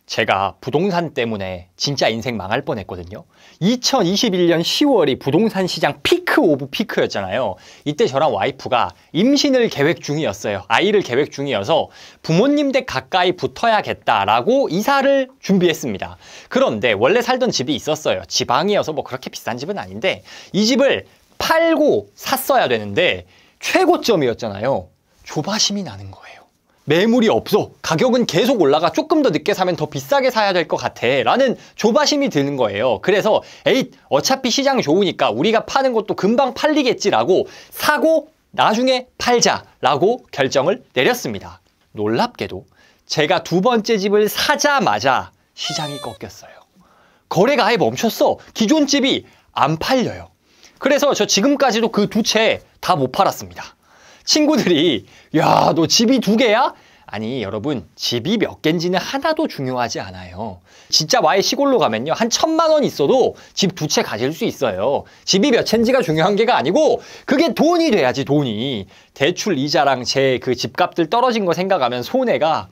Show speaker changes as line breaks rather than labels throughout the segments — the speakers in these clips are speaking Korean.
제가 부동산 때문에 진짜 인생 망할 뻔했거든요. 2021년 10월이 부동산 시장 피크 오브 피크였잖아요. 이때 저랑 와이프가 임신을 계획 중이었어요. 아이를 계획 중이어서 부모님 댁 가까이 붙어야겠다라고 이사를 준비했습니다. 그런데 원래 살던 집이 있었어요. 지방이어서 뭐 그렇게 비싼 집은 아닌데 이 집을 팔고 샀어야 되는데 최고점이었잖아요. 조바심이 나는 거예요. 매물이 없어. 가격은 계속 올라가. 조금 더 늦게 사면 더 비싸게 사야 될 것 같아. 라는 조바심이 드는 거예요. 그래서 에잇, 어차피 시장 좋으니까 우리가 파는 것도 금방 팔리겠지라고 사고 나중에 팔자라고 결정을 내렸습니다. 놀랍게도 제가 두 번째 집을 사자마자 시장이 꺾였어요. 거래가 아예 멈췄어. 기존 집이 안 팔려요. 그래서 저 지금까지도 그 두 채 다 못 팔았습니다. 친구들이 야, 너 집이 두 개야? 아니 여러분, 집이 몇 개인지는 하나도 중요하지 않아요. 진짜 와의 시골로 가면요, 한 1,000만 원 있어도 집 두 채 가질 수 있어요. 집이 몇 채인지가 중요한 게가 아니고 그게 돈이 돼야지. 돈이. 대출 이자랑 제 그 집값들 떨어진 거 생각하면 손해가,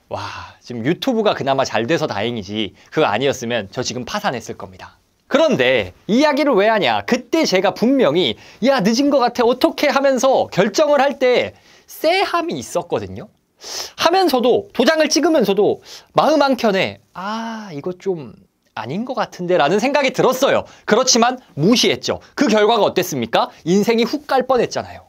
와, 지금 유튜브가 그나마 잘 돼서 다행이지 그거 아니었으면 저 지금 파산했을 겁니다. 그런데 이야기를 왜 하냐? 그때 제가 분명히 야, 늦은 것 같아 어떻게 하면서 결정을 할 때 쎄함이 있었거든요. 하면서도, 도장을 찍으면서도 마음 한켠에 아, 이거 좀 아닌 것 같은데 라는 생각이 들었어요. 그렇지만 무시했죠. 그 결과가 어땠습니까? 인생이 훅 갈 뻔했잖아요.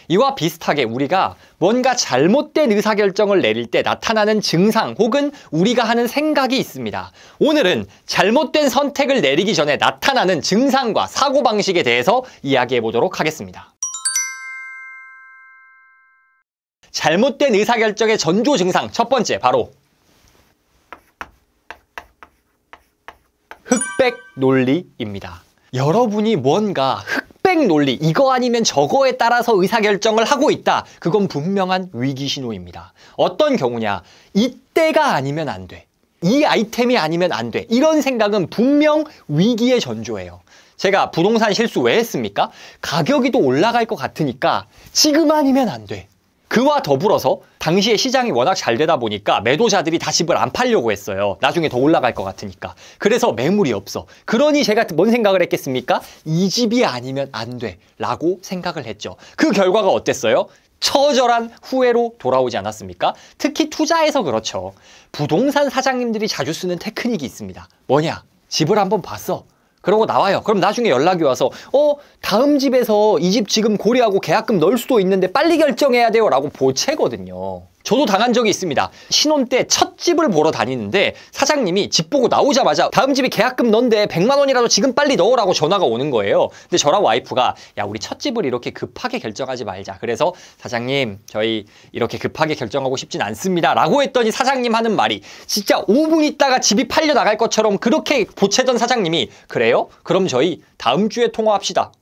이와 비슷하게 우리가 뭔가 잘못된 의사결정을 내릴 때 나타나는 증상 혹은 우리가 하는 생각이 있습니다. 오늘은 잘못된 선택을 내리기 전에 나타나는 증상과 사고방식에 대해서 이야기해 보도록 하겠습니다. 잘못된 의사결정의 전조 증상, 첫 번째 바로 흑백 논리입니다. 여러분이 뭔가 흑백 논리, 이거 아니면 저거에 따라서 의사결정을 하고 있다. 그건 분명한 위기 신호입니다. 어떤 경우냐? 이때가 아니면 안 돼. 이 아이템이 아니면 안 돼. 이런 생각은 분명 위기의 전조예요. 제가 부동산 실수 왜 했습니까? 가격이 또 올라갈 것 같으니까 지금 아니면 안 돼. 그와 더불어서 당시에 시장이 워낙 잘 되다 보니까 매도자들이 다 집을 안 팔려고 했어요. 나중에 더 올라갈 것 같으니까. 그래서 매물이 없어. 그러니 제가 뭔 생각을 했겠습니까? 이 집이 아니면 안 돼 라고 생각을 했죠. 그 결과가 어땠어요? 처절한 후회로 돌아오지 않았습니까? 특히 투자해서 그렇죠. 부동산 사장님들이 자주 쓰는 테크닉이 있습니다. 뭐냐? 집을 한번 봤어. 그러고 나와요. 그럼 나중에 연락이 와서 다음 집에서 이 집 지금 고려하고 계약금 넣을 수도 있는데 빨리 결정해야 돼요 라고 보채거든요. 저도 당한 적이 있습니다. 신혼 때 첫 집을 보러 다니는데 사장님이 집 보고 나오자마자 다음 집에 계약금 넣는데 100만 원이라도 지금 빨리 넣으라고 전화가 오는 거예요. 근데 저랑 와이프가 야, 우리 첫 집을 이렇게 급하게 결정하지 말자. 그래서 사장님, 저희 이렇게 급하게 결정하고 싶진 않습니다 라고 했더니 사장님 하는 말이 진짜 5분 있다가 집이 팔려 나갈 것처럼 그렇게 보채던 사장님이 그래요? 그럼 저희 다음 주에 통화합시다.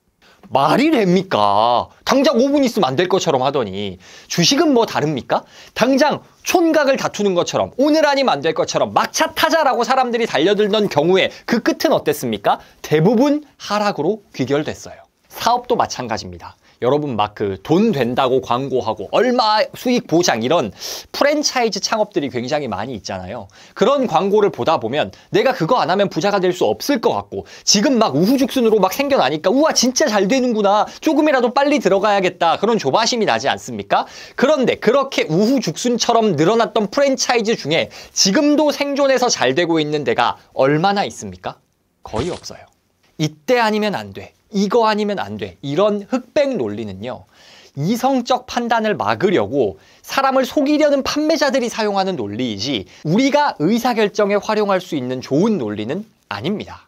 말이 됩니까? 당장 5분 있으면 안 될 것처럼 하더니 주식은 뭐 다릅니까? 당장 촌각을 다투는 것처럼 오늘 아니면 안 될 것처럼 막차 타자라고 사람들이 달려들던 경우에 그 끝은 어땠습니까? 대부분 하락으로 귀결됐어요. 사업도 마찬가지입니다. 여러분 막 그 돈 된다고 광고하고 얼마 수익 보장 이런 프랜차이즈 창업들이 굉장히 많이 있잖아요. 그런 광고를 보다 보면 내가 그거 안 하면 부자가 될 수 없을 것 같고 지금 막 우후죽순으로 막 생겨나니까 우와 진짜 잘 되는구나. 조금이라도 빨리 들어가야겠다. 그런 조바심이 나지 않습니까? 그런데 그렇게 우후죽순처럼 늘어났던 프랜차이즈 중에 지금도 생존해서 잘 되고 있는 데가 얼마나 있습니까? 거의 없어요. 이때 아니면 안 돼. 이거 아니면 안 돼. 이런 흑백 논리는요, 이성적 판단을 막으려고 사람을 속이려는 판매자들이 사용하는 논리이지 우리가 의사결정에 활용할 수 있는 좋은 논리는 아닙니다.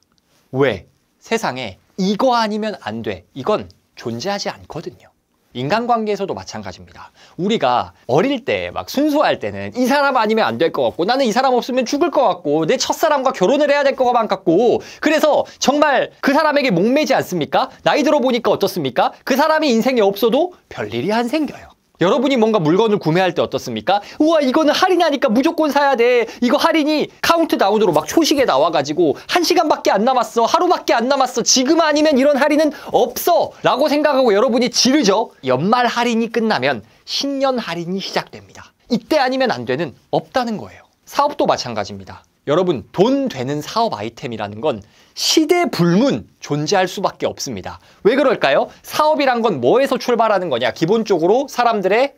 왜? 세상에 이거 아니면 안 돼. 이건 존재하지 않거든요. 인간관계에서도 마찬가지입니다. 우리가 어릴 때 막 순수할 때는 이 사람 아니면 안 될 것 같고 나는 이 사람 없으면 죽을 것 같고 내 첫사람과 결혼을 해야 될 것만 같고 그래서 정말 그 사람에게 목매지 않습니까? 나이 들어보니까 어떻습니까? 그 사람이 인생에 없어도 별일이 안 생겨요. 여러분이 뭔가 물건을 구매할 때 어떻습니까? 우와, 이거는 할인하니까 무조건 사야 돼. 이거 할인이 카운트다운으로 막 초식에 나와가지고 1시간밖에 안 남았어. 하루밖에 안 남았어. 지금 아니면 이런 할인은 없어. 라고 생각하고 여러분이 지르죠. 연말 할인이 끝나면 신년 할인이 시작됩니다. 이때 아니면 안 되는 없다는 거예요. 사업도 마찬가지입니다. 여러분, 돈 되는 사업 아이템이라는 건 시대 불문 존재할 수밖에 없습니다. 왜 그럴까요? 사업이란 건 뭐에서 출발하는 거냐? 기본적으로 사람들의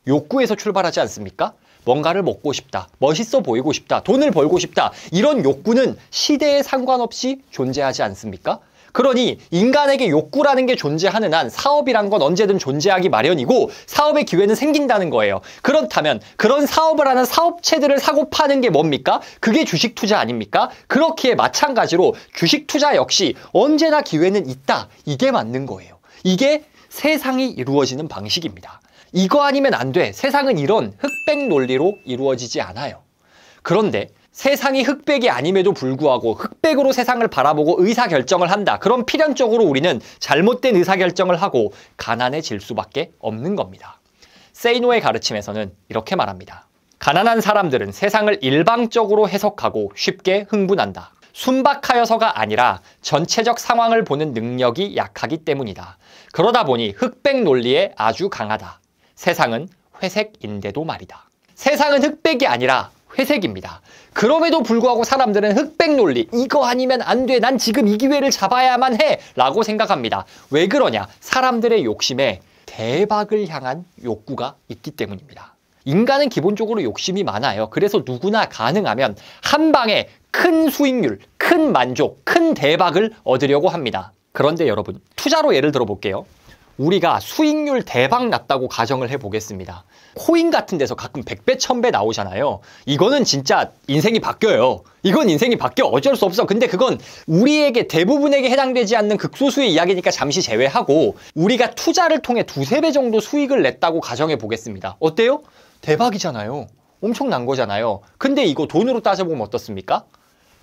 욕구에서 출발하지 않습니까? 뭔가를 먹고 싶다, 멋있어 보이고 싶다, 돈을 벌고 싶다, 이런 욕구는 시대에 상관없이 존재하지 않습니까? 그러니 인간에게 욕구라는 게 존재하는 한 사업이란 건 언제든 존재하기 마련이고 사업의 기회는 생긴다는 거예요. 그렇다면 그런 사업을 하는 사업체들을 사고 파는 게 뭡니까? 그게 주식 투자 아닙니까? 그렇기에 마찬가지로 주식 투자 역시 언제나 기회는 있다. 이게 맞는 거예요. 이게 세상이 이루어지는 방식입니다. 이거 아니면 안 돼. 세상은 이런 흑백 논리로 이루어지지 않아요. 그런데 세상이 흑백이 아님에도 불구하고 흑백으로 세상을 바라보고 의사결정을 한다. 그럼 필연적으로 우리는 잘못된 의사결정을 하고 가난해질 수밖에 없는 겁니다. 세이노의 가르침에서는 이렇게 말합니다. 가난한 사람들은 세상을 일방적으로 해석하고 쉽게 흥분한다. 순박하여서가 아니라 전체적 상황을 보는 능력이 약하기 때문이다. 그러다 보니 흑백 논리에 아주 강하다. 세상은 회색인데도 말이다. 세상은 흑백이 아니라 회색입니다. 그럼에도 불구하고 사람들은 흑백 논리, 이거 아니면 안 돼, 난 지금 이 기회를 잡아야만 해 라고 생각합니다. 왜 그러냐? 사람들의 욕심에 대박을 향한 욕구가 있기 때문입니다. 인간은 기본적으로 욕심이 많아요. 그래서 누구나 가능하면 한 방에 큰 수익률, 큰 만족, 큰 대박을 얻으려고 합니다. 그런데 여러분, 투자로 예를 들어 볼게요. 우리가 수익률 대박 났다고 가정을 해보겠습니다. 코인 같은 데서 가끔 100배, 1000배 나오잖아요. 이거는 진짜 인생이 바뀌어요. 이건 인생이 바뀌어. 어쩔 수 없어. 근데 그건 우리에게 대부분에게 해당되지 않는 극소수의 이야기니까 잠시 제외하고 우리가 투자를 통해 2, 3배 정도 수익을 냈다고 가정해 보겠습니다. 어때요? 대박이잖아요. 엄청난 거잖아요. 근데 이거 돈으로 따져보면 어떻습니까?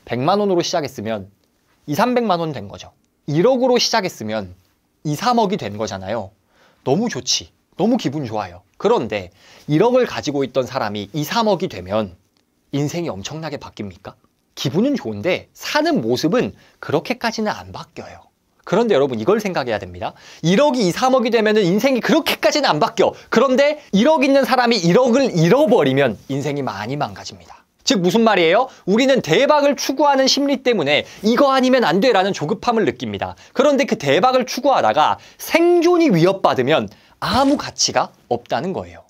100만 원으로 시작했으면 2, 300만 원 된 거죠. 1억으로 시작했으면 2, 3억이 된 거잖아요. 너무 좋지. 너무 기분 좋아요. 그런데 1억을 가지고 있던 사람이 2, 3억이 되면 인생이 엄청나게 바뀝니까? 기분은 좋은데 사는 모습은 그렇게까지는 안 바뀌어요. 그런데 여러분 이걸 생각해야 됩니다. 1억이 2, 3억이 되면 인생이 그렇게까지는 안 바뀌어. 그런데 1억 있는 사람이 1억을 잃어버리면 인생이 많이 망가집니다. 즉 무슨 말이에요? 우리는 대박을 추구하는 심리 때문에 이거 아니면 안 돼라는 조급함을 느낍니다. 그런데 그 대박을 추구하다가 생존이 위협받으면 아무 가치가 없다는 거예요.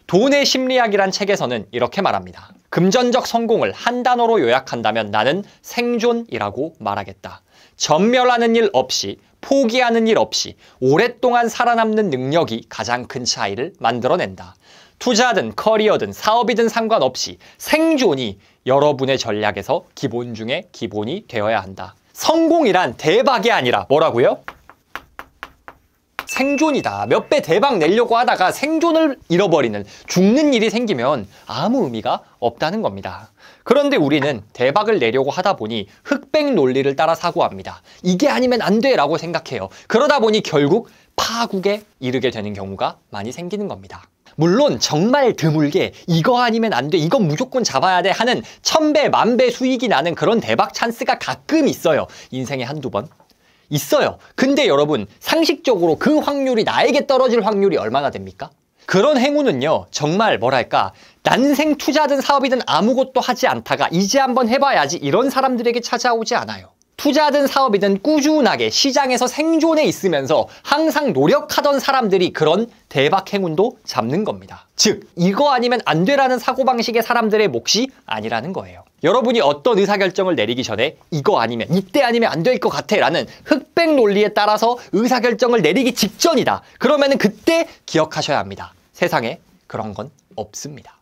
돈의 심리학이란 책에서는 이렇게 말합니다. 금전적 성공을 한 단어로 요약한다면 나는 생존이라고 말하겠다. 전멸하는 일 없이, 포기하는 일 없이 오랫동안 살아남는 능력이 가장 큰 차이를 만들어낸다. 투자든 커리어든 사업이든 상관없이 생존이 여러분의 전략에서 기본 중에 기본이 되어야 한다. 성공이란 대박이 아니라 뭐라고요? 생존이다. 몇 배 대박 내려고 하다가 생존을 잃어버리는, 죽는 일이 생기면 아무 의미가 없다는 겁니다. 그런데 우리는 대박을 내려고 하다 보니 흑백 논리를 따라 사고합니다. 이게 아니면 안 돼 라고 생각해요. 그러다 보니 결국 파국에 이르게 되는 경우가 많이 생기는 겁니다. 물론 정말 드물게 이거 아니면 안 돼, 이건 무조건 잡아야 돼 하는 1000배, 10,000배 수익이 나는 그런 대박 찬스가 가끔 있어요. 인생에 한두 번 있어요. 근데 여러분 상식적으로 그 확률이 나에게 떨어질 확률이 얼마나 됩니까? 그런 행운은요 정말 뭐랄까 난생 투자든 사업이든 아무것도 하지 않다가 이제 한번 해봐야지 이런 사람들에게 찾아오지 않아요. 투자든 사업이든 꾸준하게 시장에서 생존해 있으면서 항상 노력하던 사람들이 그런 대박 행운도 잡는 겁니다. 즉 이거 아니면 안 되라는 사고방식의 사람들의 몫이 아니라는 거예요. 여러분이 어떤 의사결정을 내리기 전에 이거 아니면, 이때 아니면 안 될 것 같아 라는 흑백 논리에 따라서 의사결정을 내리기 직전이다. 그러면은 그때 기억하셔야 합니다. 세상에 그런 건 없습니다.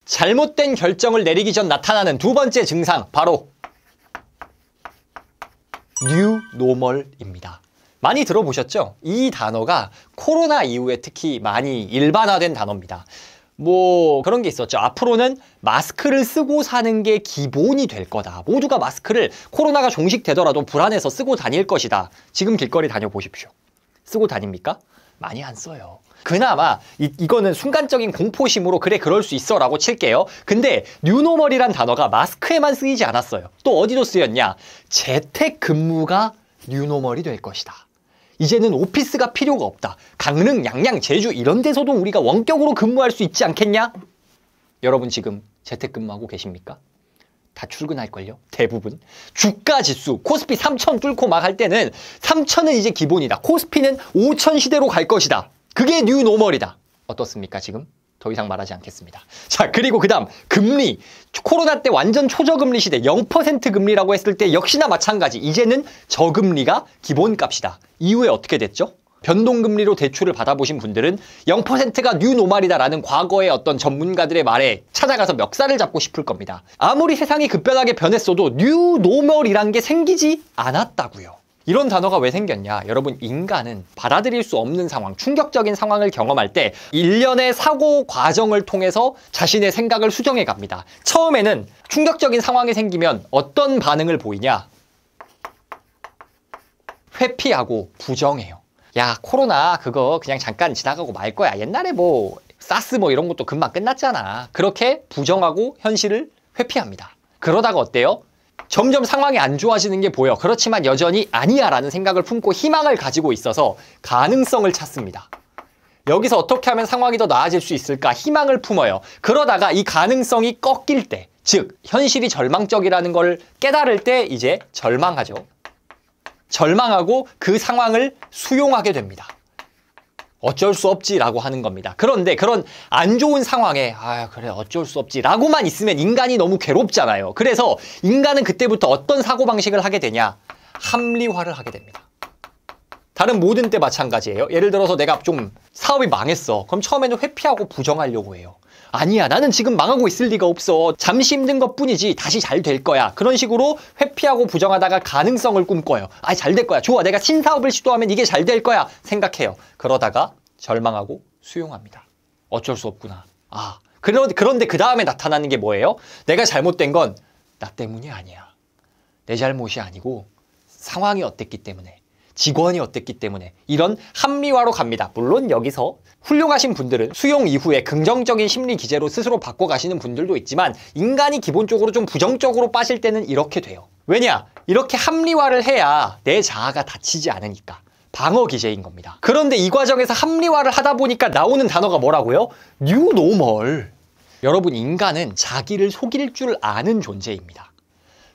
잘못된 결정을 내리기 전 나타나는 두 번째 증상, 바로 뉴노멀입니다. 많이 들어보셨죠? 이 단어가 코로나 이후에 특히 많이 일반화된 단어입니다. 뭐 그런 게 있었죠. 앞으로는 마스크를 쓰고 사는 게 기본이 될 거다. 모두가 마스크를 코로나가 종식되더라도 불안해서 쓰고 다닐 것이다. 지금 길거리 다녀보십시오. 쓰고 다닙니까? 많이 안 써요. 그나마 이거는 순간적인 공포심으로 그래 그럴 수 있어 라고 칠게요. 근데 뉴노멀이란 단어가 마스크에만 쓰이지 않았어요. 또 어디도 쓰였냐? 재택근무가 뉴노멀이 될 것이다. 이제는 오피스가 필요가 없다. 강릉, 양양, 제주 이런 데서도 우리가 원격으로 근무할 수 있지 않겠냐? 여러분 지금 재택근무하고 계십니까? 다 출근할걸요? 대부분. 주가 지수, 코스피 3,000 뚫고 막 할 때는 3,000은 이제 기본이다. 코스피는 5,000 시대로 갈 것이다. 그게 뉴 노멀이다. 어떻습니까 지금? 더 이상 말하지 않겠습니다. 자, 그리고 그 다음 금리. 코로나 때 완전 초저금리 시대 0% 금리라고 했을 때 역시나 마찬가지. 이제는 저금리가 기본값이다. 이후에 어떻게 됐죠? 변동금리로 대출을 받아보신 분들은 0%가 뉴노멀이다라는 과거의 어떤 전문가들의 말에 찾아가서 멱살을 잡고 싶을 겁니다. 아무리 세상이 급변하게 변했어도 뉴노멀이란 게 생기지 않았다고요. 이런 단어가 왜 생겼냐? 여러분, 인간은 받아들일 수 없는 상황, 충격적인 상황을 경험할 때 일련의 사고 과정을 통해서 자신의 생각을 수정해 갑니다. 처음에는 충격적인 상황이 생기면 어떤 반응을 보이냐? 회피하고 부정해요. 야, 코로나 그거 그냥 잠깐 지나가고 말 거야. 옛날에 뭐 사스 뭐 이런 것도 금방 끝났잖아. 그렇게 부정하고 현실을 회피합니다. 그러다가 어때요? 점점 상황이 안 좋아지는 게 보여. 그렇지만 여전히 아니야 라는 생각을 품고 희망을 가지고 있어서 가능성을 찾습니다. 여기서 어떻게 하면 상황이 더 나아질 수 있을까? 희망을 품어요. 그러다가 이 가능성이 꺾일 때, 즉 현실이 절망적이라는 걸 깨달을 때 이제 절망하죠. 절망하고 그 상황을 수용하게 됩니다. 어쩔 수 없지라고 하는 겁니다. 그런데 그런 안 좋은 상황에 그래 어쩔 수 없지라고만 있으면 인간이 너무 괴롭잖아요. 그래서 인간은 그때부터 어떤 사고방식을 하게 되냐? 합리화를 하게 됩니다. 다른 모든 때 마찬가지예요. 예를 들어서 내가 좀 사업이 망했어. 그럼 처음에는 회피하고 부정하려고 해요. 아니야, 나는 지금 망하고 있을 리가 없어. 잠시 힘든 것뿐이지 다시 잘 될 거야. 그런 식으로 회피하고 부정하다가 가능성을 꿈꿔요. 잘 될 거야. 좋아, 내가 신사업을 시도하면 이게 잘 될 거야 생각해요. 그러다가 절망하고 수용합니다. 어쩔 수 없구나. 그런데 그 다음에 나타나는 게 뭐예요? 내가 잘못된 건 나 때문이 아니야. 내 잘못이 아니고 상황이 어땠기 때문에, 직원이 어땠기 때문에, 이런 합리화로 갑니다. 물론 여기서 훌륭하신 분들은 수용 이후에 긍정적인 심리 기제로 스스로 바꿔가시는 분들도 있지만 인간이 기본적으로 좀 부정적으로 빠질 때는 이렇게 돼요. 왜냐? 이렇게 합리화를 해야 내 자아가 다치지 않으니까. 방어 기제인 겁니다. 그런데 이 과정에서 합리화를 하다 보니까 나오는 단어가 뭐라고요? 뉴노멀. 여러분, 인간은 자기를 속일 줄 아는 존재입니다.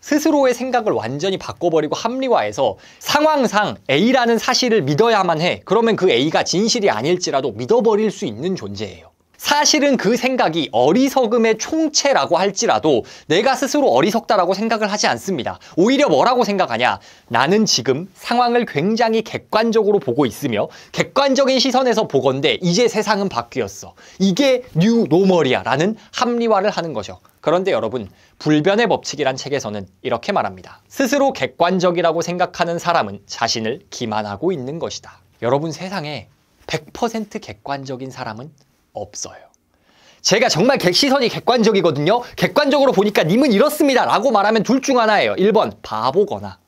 스스로의 생각을 완전히 바꿔버리고 합리화해서 상황상 A라는 사실을 믿어야만 해. 그러면 그 A가 진실이 아닐지라도 믿어버릴 수 있는 존재예요. 사실은 그 생각이 어리석음의 총체라고 할지라도 내가 스스로 어리석다라고 생각을 하지 않습니다. 오히려 뭐라고 생각하냐? 나는 지금 상황을 굉장히 객관적으로 보고 있으며 객관적인 시선에서 보건대 이제 세상은 바뀌었어. 이게 뉴 노멀이야 라는 합리화를 하는 거죠. 그런데 여러분, 불변의 법칙이란 책에서는 이렇게 말합니다. 스스로 객관적이라고 생각하는 사람은 자신을 기만하고 있는 것이다. 여러분, 세상에 100% 객관적인 사람은 없어요. 제가 정말 시선이 객관적이거든요. 객관적으로 보니까 님은 이렇습니다 라고 말하면 둘 중 하나예요. 1번 바보거나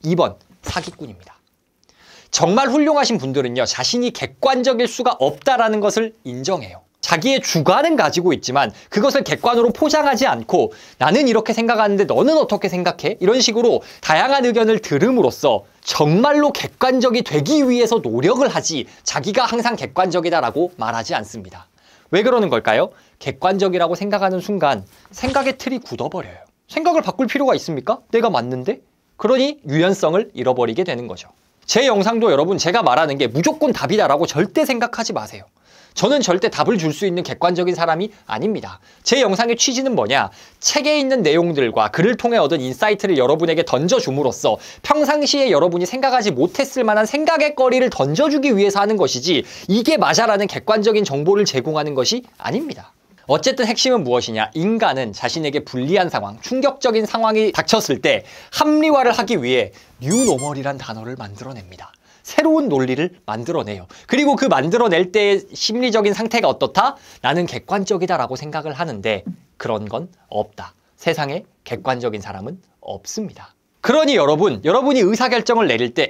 2번 사기꾼입니다. 정말 훌륭하신 분들은요, 자신이 객관적일 수가 없다라는 것을 인정해요. 자기의 주관은 가지고 있지만 그것을 객관으로 포장하지 않고 나는 이렇게 생각하는데 너는 어떻게 생각해? 이런 식으로 다양한 의견을 들음으로써 정말로 객관적이 되기 위해서 노력을 하지 자기가 항상 객관적이다라고 말하지 않습니다. 왜 그러는 걸까요? 객관적이라고 생각하는 순간 생각의 틀이 굳어버려요. 생각을 바꿀 필요가 있습니까? 내가 맞는데? 그러니 유연성을 잃어버리게 되는 거죠. 제 영상도 여러분, 제가 말하는 게 무조건 답이다라고 절대 생각하지 마세요. 저는 절대 답을 줄 수 있는 객관적인 사람이 아닙니다. 제 영상의 취지는 뭐냐? 책에 있는 내용들과 그를 통해 얻은 인사이트를 여러분에게 던져줌으로써 평상시에 여러분이 생각하지 못했을 만한 생각의 거리를 던져주기 위해서 하는 것이지 이게 맞아라는 객관적인 정보를 제공하는 것이 아닙니다. 어쨌든 핵심은 무엇이냐? 인간은 자신에게 불리한 상황, 충격적인 상황이 닥쳤을 때 합리화를 하기 위해 뉴노멀이란 단어를 만들어냅니다. 새로운 논리를 만들어내요. 그리고 그 만들어낼 때의 심리적인 상태가 어떻다? 나는 객관적이다라고 생각을 하는데 그런 건 없다. 세상에 객관적인 사람은 없습니다. 그러니 여러분이 의사결정을 내릴 때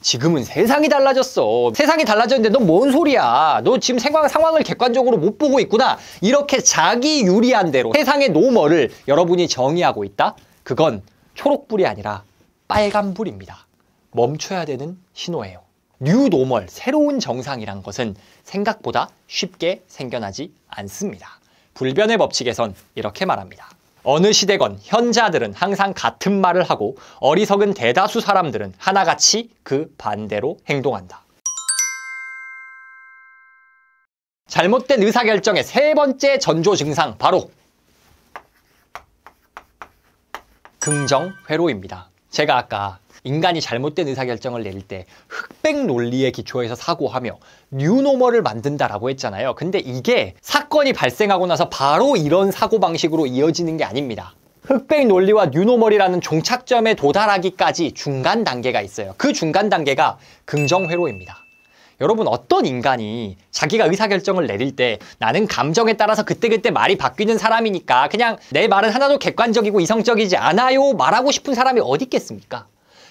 지금은 세상이 달라졌어. 세상이 달라졌는데 너 뭔 소리야. 너 지금 상황을 객관적으로 못 보고 있구나. 이렇게 자기 유리한 대로 세상의 노멀을 여러분이 정의하고 있다? 그건 초록불이 아니라 빨간불입니다. 멈춰야 되는 신호예요. 뉴노멀, 새로운 정상이란 것은 생각보다 쉽게 생겨나지 않습니다. 불변의 법칙에선 이렇게 말합니다. 어느 시대건 현자들은 항상 같은 말을 하고 어리석은 대다수 사람들은 하나같이 그 반대로 행동한다. 잘못된 의사결정의 세 번째 전조 증상, 바로 긍정회로입니다. 제가 아까 인간이 잘못된 의사결정을 내릴 때 흑백 논리에 기초해서 사고하며 뉴노멀을 만든다라고 했잖아요. 근데 이게 사건이 발생하고 나서 바로 이런 사고방식으로 이어지는 게 아닙니다. 흑백 논리와 뉴노멀이라는 종착점에 도달하기까지 중간 단계가 있어요. 그 중간 단계가 긍정회로입니다. 여러분, 어떤 인간이 자기가 의사결정을 내릴 때 나는 감정에 따라서 그때그때 말이 바뀌는 사람이니까 그냥 내 말은 하나도 객관적이고 이성적이지 않아요 말하고 싶은 사람이 어디 있겠습니까?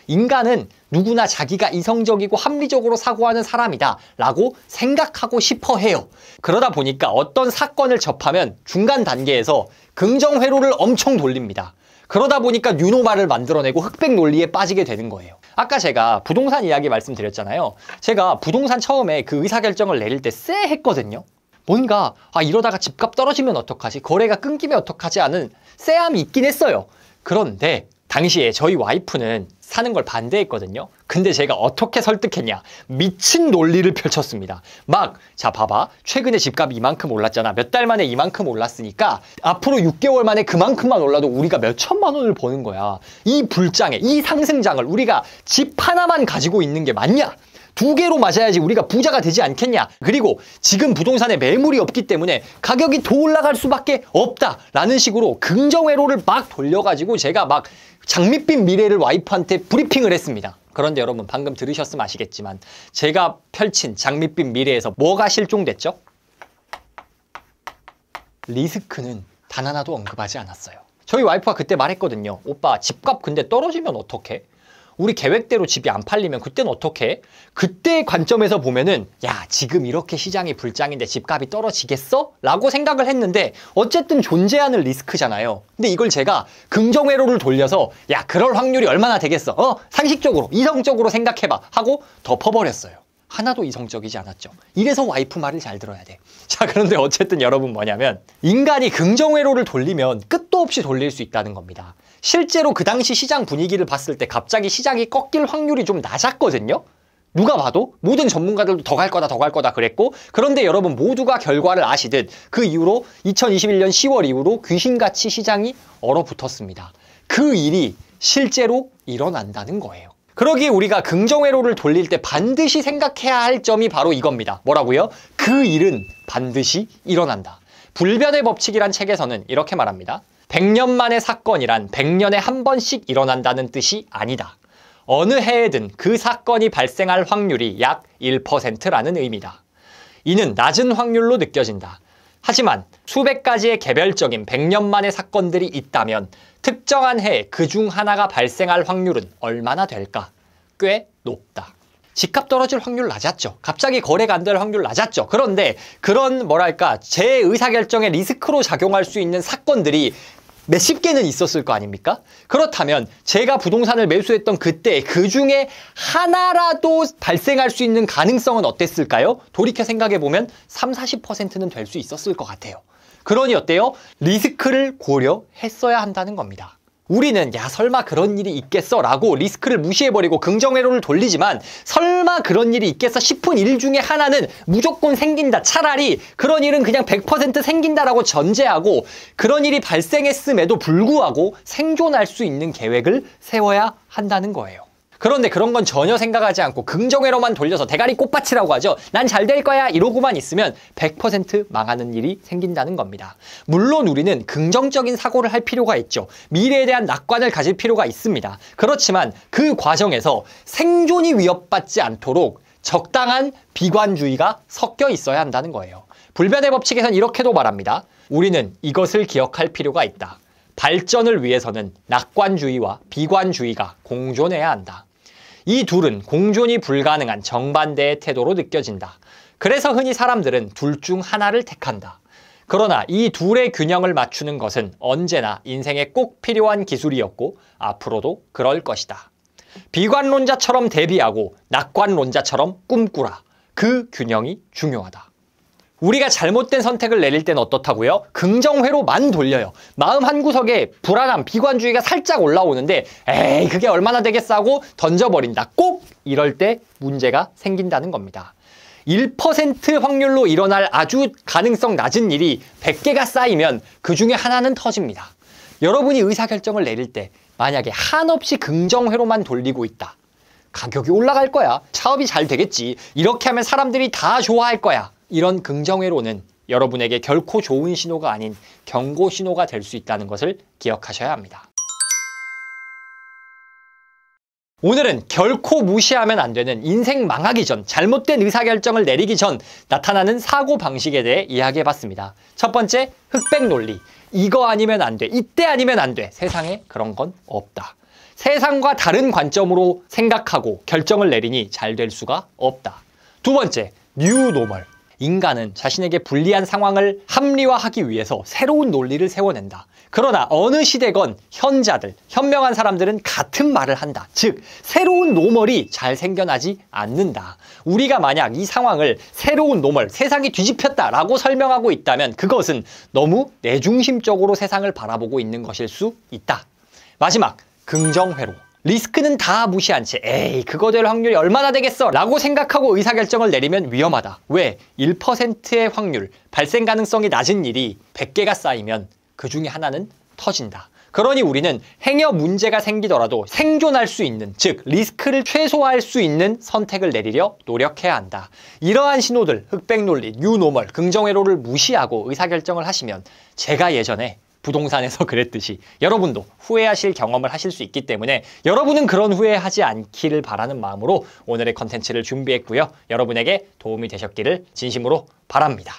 인간은 누구나 자기가 이성적이고 합리적으로 사고하는 사람이다 라고 생각하고 싶어 해요. 그러다 보니까 어떤 사건을 접하면 중간 단계에서 긍정회로를 엄청 돌립니다. 그러다 보니까 뉴노멀을 만들어내고 흑백 논리에 빠지게 되는 거예요. 아까 제가 부동산 이야기 말씀드렸잖아요. 제가 부동산 처음에 그 의사결정을 내릴 때 쎄했거든요. 뭔가 이러다가 집값 떨어지면 어떡하지? 거래가 끊기면 어떡하지? 하는 쎄함이 있긴 했어요. 그런데 당시에 저희 와이프는 사는 걸 반대했거든요. 근데 제가 어떻게 설득했냐? 미친 논리를 펼쳤습니다. 자 봐봐. 최근에 집값이 이만큼 올랐잖아. 몇 달 만에 이만큼 올랐으니까 앞으로 6개월 만에 그만큼만 올라도 우리가 몇 천만 원을 버는 거야. 이 불장에, 이 상승장을 우리가 집 하나만 가지고 있는 게 맞냐? 2개로 맞아야지 우리가 부자가 되지 않겠냐? 그리고 지금 부동산에 매물이 없기 때문에 가격이 더 올라갈 수밖에 없다라는 식으로 긍정회로를 막 돌려가지고 제가 막 장밋빛 미래를 와이프한테 브리핑을 했습니다. 그런데 여러분, 방금 들으셨으면 아시겠지만 제가 펼친 장밋빛 미래에서 뭐가 실종됐죠? 리스크는 단 하나도 언급하지 않았어요. 저희 와이프가 그때 말했거든요. 오빠, 집값 근데 떨어지면 어떡해? 우리 계획대로 집이 안 팔리면 그때는 어떡해? 그때의 관점에서 보면은 지금 이렇게 시장이 불장인데 집값이 떨어지겠어? 라고 생각을 했는데 어쨌든 존재하는 리스크잖아요. 근데 이걸 제가 긍정회로를 돌려서 그럴 확률이 얼마나 되겠어? 상식적으로, 이성적으로 생각해봐 하고 덮어버렸어요. 하나도 이성적이지 않았죠. 이래서 와이프 말을 잘 들어야 돼. 자, 그런데 어쨌든 여러분, 뭐냐면 인간이 긍정회로를 돌리면 끝도 없이 돌릴 수 있다는 겁니다. 실제로 그 당시 시장 분위기를 봤을 때 갑자기 시장이 꺾일 확률이 좀 낮았거든요. 누가 봐도 모든 전문가들도 더 갈 거다 그랬고, 그런데 여러분 모두가 결과를 아시듯 그 이후로 2021년 10월 이후로 귀신같이 시장이 얼어붙었습니다. 그 일이 실제로 일어난다는 거예요. 그러기에 우리가 긍정회로를 돌릴 때 반드시 생각해야 할 점이 바로 이겁니다. 뭐라고요? 그 일은 반드시 일어난다. 불변의 법칙이란 책에서는 이렇게 말합니다. 100년 만의 사건이란 100년에 한 번씩 일어난다는 뜻이 아니다. 어느 해에든 그 사건이 발생할 확률이 약 1%라는 의미다. 이는 낮은 확률로 느껴진다. 하지만 수백 가지의 개별적인 100년 만의 사건들이 있다면 특정한 해에 그중 하나가 발생할 확률은 얼마나 될까? 꽤 높다. 집값 떨어질 확률 낮았죠. 갑자기 거래가 안 될 확률 낮았죠. 그런데 그런 제 의사결정에 리스크로 작용할 수 있는 사건들이 몇십 개는 있었을 거 아닙니까? 그렇다면 제가 부동산을 매수했던 그때 그 중에 하나라도 발생할 수 있는 가능성은 어땠을까요? 돌이켜 생각해보면 30~40%는 될 수 있었을 것 같아요. 그러니 어때요? 리스크를 고려했어야 한다는 겁니다. 우리는 설마 그런 일이 있겠어 라고 리스크를 무시해버리고 긍정회로를 돌리지만 설마 그런 일이 있겠어 싶은 일 중에 하나는 무조건 생긴다. 차라리 그런 일은 그냥 100% 생긴다라고 전제하고 그런 일이 발생했음에도 불구하고 생존할 수 있는 계획을 세워야 한다는 거예요. 그런데 그런 건 전혀 생각하지 않고 긍정회로만 돌려서 대가리 꽃밭이라고 하죠. 난 잘 될 거야 이러고만 있으면 100% 망하는 일이 생긴다는 겁니다. 물론 우리는 긍정적인 사고를 할 필요가 있죠. 미래에 대한 낙관을 가질 필요가 있습니다. 그렇지만 그 과정에서 생존이 위협받지 않도록 적당한 비관주의가 섞여 있어야 한다는 거예요. 불변의 법칙에선 이렇게도 말합니다. 우리는 이것을 기억할 필요가 있다. 발전을 위해서는 낙관주의와 비관주의가 공존해야 한다. 이 둘은 공존이 불가능한 정반대의 태도로 느껴진다. 그래서 흔히 사람들은 둘 중 하나를 택한다. 그러나 이 둘의 균형을 맞추는 것은 언제나 인생에 꼭 필요한 기술이었고 앞으로도 그럴 것이다. 비관론자처럼 대비하고 낙관론자처럼 꿈꾸라. 그 균형이 중요하다. 우리가 잘못된 선택을 내릴 때는 어떻다고요? 긍정회로만 돌려요. 마음 한구석에 불안함, 비관주의가 살짝 올라오는데 에이 그게 얼마나 되겠어 하고 던져버린다. 꼭 이럴 때 문제가 생긴다는 겁니다. 1% 확률로 일어날 아주 가능성 낮은 일이 100개가 쌓이면 그 중에 하나는 터집니다. 여러분이 의사결정을 내릴 때 만약에 한없이 긍정회로만 돌리고 있다. 가격이 올라갈 거야. 사업이 잘 되겠지. 이렇게 하면 사람들이 다 좋아할 거야. 이런 긍정회로는 여러분에게 결코 좋은 신호가 아닌 경고 신호가 될 수 있다는 것을 기억하셔야 합니다. 오늘은 결코 무시하면 안 되는 인생 망하기 전, 잘못된 의사결정을 내리기 전 나타나는 사고방식에 대해 이야기해봤습니다. 첫 번째, 흑백 논리. 이거 아니면 안 돼. 이때 아니면 안 돼. 세상에 그런 건 없다. 세상과 다른 관점으로 생각하고 결정을 내리니 잘 될 수가 없다. 두 번째, 뉴노멀. 인간은 자신에게 불리한 상황을 합리화하기 위해서 새로운 논리를 세워낸다. 그러나 어느 시대건 현자들, 현명한 사람들은 같은 말을 한다. 즉, 새로운 노멀이 잘 생겨나지 않는다. 우리가 만약 이 상황을 새로운 노멀, 세상이 뒤집혔다라고 설명하고 있다면 그것은 너무 내중심적으로 세상을 바라보고 있는 것일 수 있다. 마지막, 긍정회로. 리스크는 다 무시한 채 에이 그거 될 확률이 얼마나 되겠어 라고 생각하고 의사결정을 내리면 위험하다. 왜? 1%의 확률, 발생 가능성이 낮은 일이 100개가 쌓이면 그 중에 하나는 터진다. 그러니 우리는 행여 문제가 생기더라도 생존할 수 있는, 즉 리스크를 최소화할 수 있는 선택을 내리려 노력해야 한다. 이러한 신호들, 흑백논리, 뉴노멀, 긍정회로를 무시하고 의사결정을 하시면 제가 예전에 부동산에서 그랬듯이 여러분도 후회하실 경험을 하실 수 있기 때문에 여러분은 그런 후회하지 않기를 바라는 마음으로 오늘의 컨텐츠를 준비했고요. 여러분에게 도움이 되셨기를 진심으로 바랍니다.